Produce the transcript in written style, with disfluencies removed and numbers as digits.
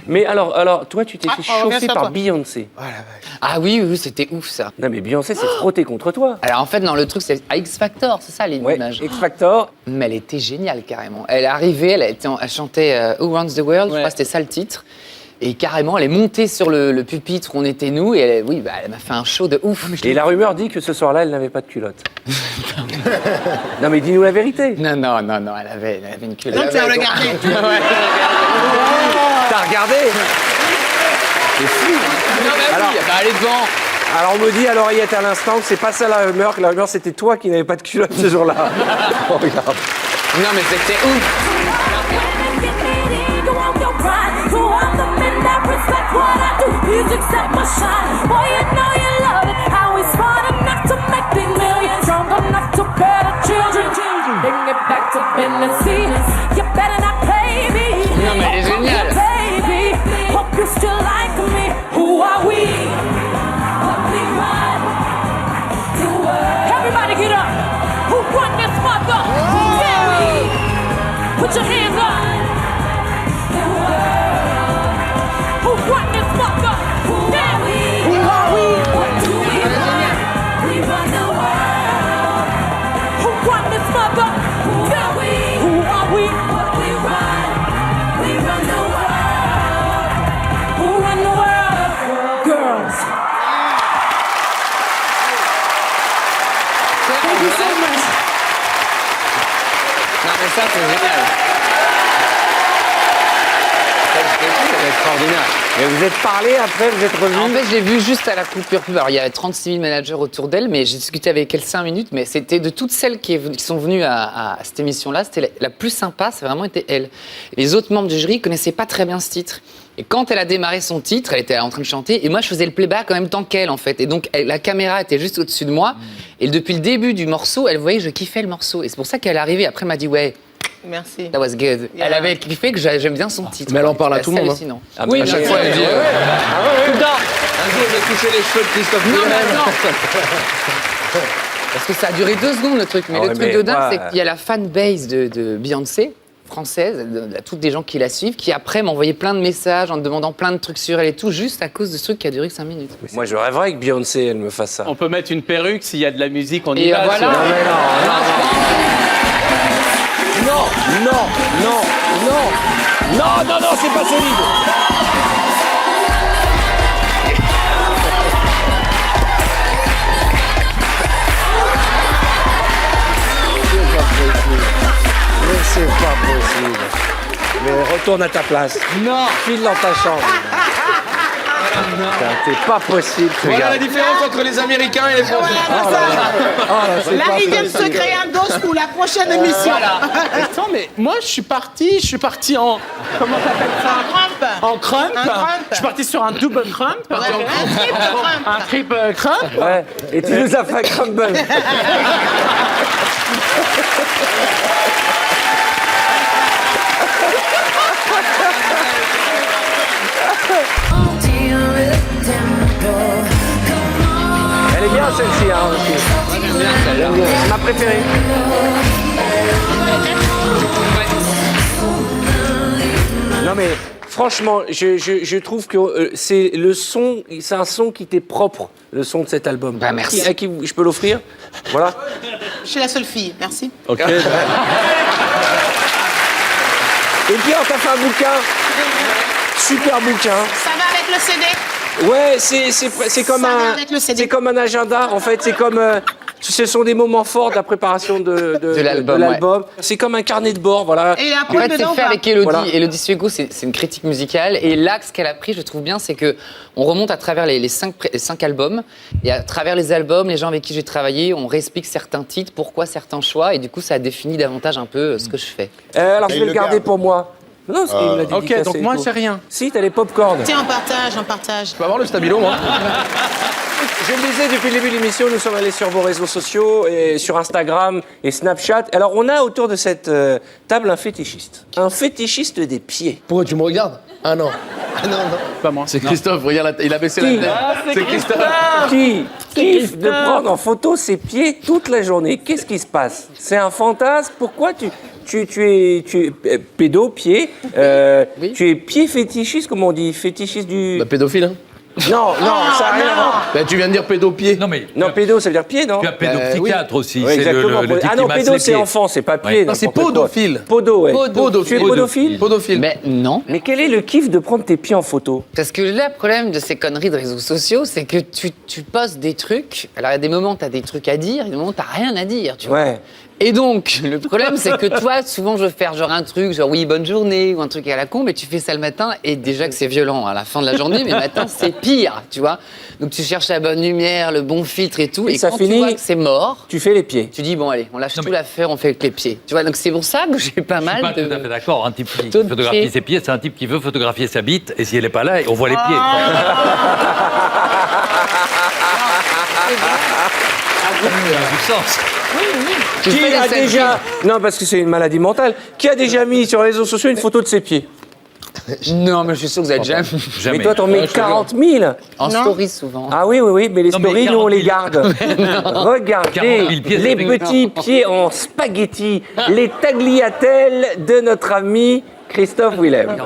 Mais alors, toi, tu t'es fait chauffer par Beyoncé. Oh, la vache. Ah oui, c'était ouf ça. Non, mais Beyoncé s'est frottée contre toi. Alors en fait, dans le truc, c'est à X Factor, c'est ça l'image. X Factor. Mais elle était géniale carrément. Elle est arrivée, elle chantait Who Runs the World, je crois que c'était ça le titre. Et carrément, elle est montée sur le pupitre où on était nous et elle m'a fait un show de ouf. Et la rumeur dit que ce soir-là, elle n'avait pas de culotte. Non, mais dis-nous la vérité. Non, elle avait une culotte. Donc tu as regardé. T'as regardé? C'est fou. Non, mais Alors- oui, bah, elle est devant. Alors, on me dit à l'oreillette à l'instant que c'est pas ça la rumeur, que la rumeur, c'était toi qui n'avais pas de culotte ce jour-là. Oh, regarde. Non, mais c'était ouf. Non, mais elle est géniale. Everybody get up. Who won this mother? Terry. Put your hands up. Who won this mother? Terry. Who are we? What do we run? We run the world. Who won this mother? Terry. Who are we? What we run? We run the world. Who run the world? Girls. Thank you so much. Non, mais ça, c'est génial. C'est extraordinaire. Mais vous êtes parlé après, vous êtes revenu. En fait, je l'ai vue juste à la coupure pub. Alors, il y avait 36 000 managers autour d'elle, mais j'ai discuté avec elle 5 minutes. Mais c'était de toutes celles qui sont venues à cette émission-là, c'était la plus sympa, ça a vraiment été elle. Les autres membres du jury ne connaissaient pas très bien ce titre. Et quand elle a démarré son titre, elle était en train de chanter, et moi je faisais le playback en même temps qu'elle en fait. Et donc la caméra était juste au-dessus de moi, et depuis le début du morceau, elle voyait que je kiffais le morceau. Et c'est pour ça qu'elle est arrivée, après elle m'a dit ouais, Merci. that was good. Elle avait kiffé que j'aime bien son titre. Mais elle en parle à C'était tout le monde, hallucinant. Ah, Oui, à chaque fois, elle dit. Tout le temps. Un jour, je vais toucher les cheveux de Christophe Non, mais Willem. attends. Parce que ça a duré 2 secondes le truc. Mais Ah le ouais, truc mais de dingue, moi, c'est qu'il y a la fanbase de Beyoncé, française, toutes des gens qui la suivent, qui après m'envoyaient plein de messages en me demandant plein de trucs sur elle et tout, juste à cause de ce truc qui a duré que 5 minutes. Moi, je rêverais que Beyoncé, elle me fasse ça. On peut mettre une perruque s'il y a de la musique, on y Et va. voilà. Non, mais non, c'est pas solide. Mais c'est pas possible. Mais retourne à ta place. Non. File dans ta chambre. C'est pas possible. Voilà la Regarde. différence entre les Américains et les Français. Oh là, c'est Là, pas il vient de se possible. créer un dos pour la prochaine émission. Attends, mais moi, je suis parti en... Comment t'appelles ça? Trump. En crump. Un crump. Je suis parti sur un double crump. Un triple Trump. Un triple crump. Ouais. Et tu nous as fait un crumble. Elle est bien celle-ci, hein, aussi. J'aime bien. C'est ma préférée. Non mais franchement, je trouve que c'est le son, c'est un son qui t'est propre, le son de cet album. Bah, merci. À qui je peux l'offrir? Voilà. Je suis la seule fille. Merci. Ok. Et puis on t'a fait un bouquin, super bouquin. Ça va avec le CD? Ouais, c'est comme Ça va un, avec le CD. c'est comme un agenda. En fait, c'est comme, ce sont des moments forts de la préparation de l'album, C'est comme un carnet de bord, voilà. Et En après, fait, c'est dedans, fait quoi. avec Elodie. Voilà. Elodie Suego, c'est une critique musicale. Et l'axe qu'elle a pris, je trouve bien, c'est que on remonte à travers les 5 albums. Et à travers les albums, les gens avec qui j'ai travaillé, on réexplique certains titres, pourquoi certains choix. Et du coup, ça définit davantage un peu ce que je fais. Alors je Et vais il le le garder garde. pour moi. Non, c'est il me l'a Ok, dédicacé donc et moi, tout. j'ai rien. Si, t'as les pop-corn. Tiens, on partage, on partage. Je peux avoir le stabilo, moi? Je le disais depuis le début de l'émission, nous sommes allés sur vos réseaux sociaux, et sur Instagram et Snapchat. Alors, on a autour de cette table un fétichiste. Un fétichiste des pieds. Pourquoi tu me regardes? Ah non. Pas moi. C'est Christophe, regarde, il a baissé la tête. C'est Christophe. Qui kiffe de prendre en photo ses pieds toute la journée? Qu'est-ce qui se passe? C'est un fantasme? Pourquoi tu es pédo-pied? Oui. Tu es pied fétichiste, comme on dit? Fétichiste du... Bah, pédophile, hein. Non, ça n'a rien à voir. Bah, tu viens de dire pédopied. Non, mais Non, pédo, ça veut dire pied, non? tu as pédopsychiatre aussi. Oui, c'est exactement. le type Ah qui non, masse pédo, les c'est pieds. enfant, c'est pas pied. Ouais. Non, c'est n'importe quoi. podophile. Podo, ouais. Podophile. Tu es podophile? Podophile. Mais non. Mais quel est le kiff de prendre tes pieds en photo? Parce que là, le problème de ces conneries de réseaux sociaux, c'est que tu postes des trucs. Alors, il y a des moments où tu as des trucs à dire, il y a des moments où tu n'as rien à dire, tu vois. Ouais. Et donc, le problème, c'est que toi, souvent, je veux faire genre un truc, genre oui, bonne journée, ou un truc à la con, mais tu fais ça le matin, et déjà que c'est violent à la fin de la journée, mais le matin, c'est pire, tu vois. Donc, tu cherches la bonne lumière, le bon filtre et tout, Et et ça quand finit- tu vois que c'est mort, Tu fais les pieds. tu dis, bon, allez, on lâche tout l'affaire, on fait avec les pieds. Tu vois, donc c'est pour ça que j'ai pas Je suis mal pas de... tout à fait d'accord. Un type qui Tout de photographie pied. ses pieds, c'est un type qui veut photographier sa bite, et si elle n'est pas là, on voit les pieds. Ça a du sens. Tu Qui fais des a selfies. déjà... Non, parce que c'est une maladie mentale. Qui a déjà mis sur les réseaux sociaux une photo de ses pieds? Non, mais je suis sûr que vous avez déjà... Jamais. Mais toi, t'en mets 40 000. En story, souvent. Ah oui, mais les Non, mais stories, nous, 40 on 000. les garde. 40 Regardez 000 pieds, les c'est petits pieds en spaghetti, les tagliatelles de notre ami Christophe Willem.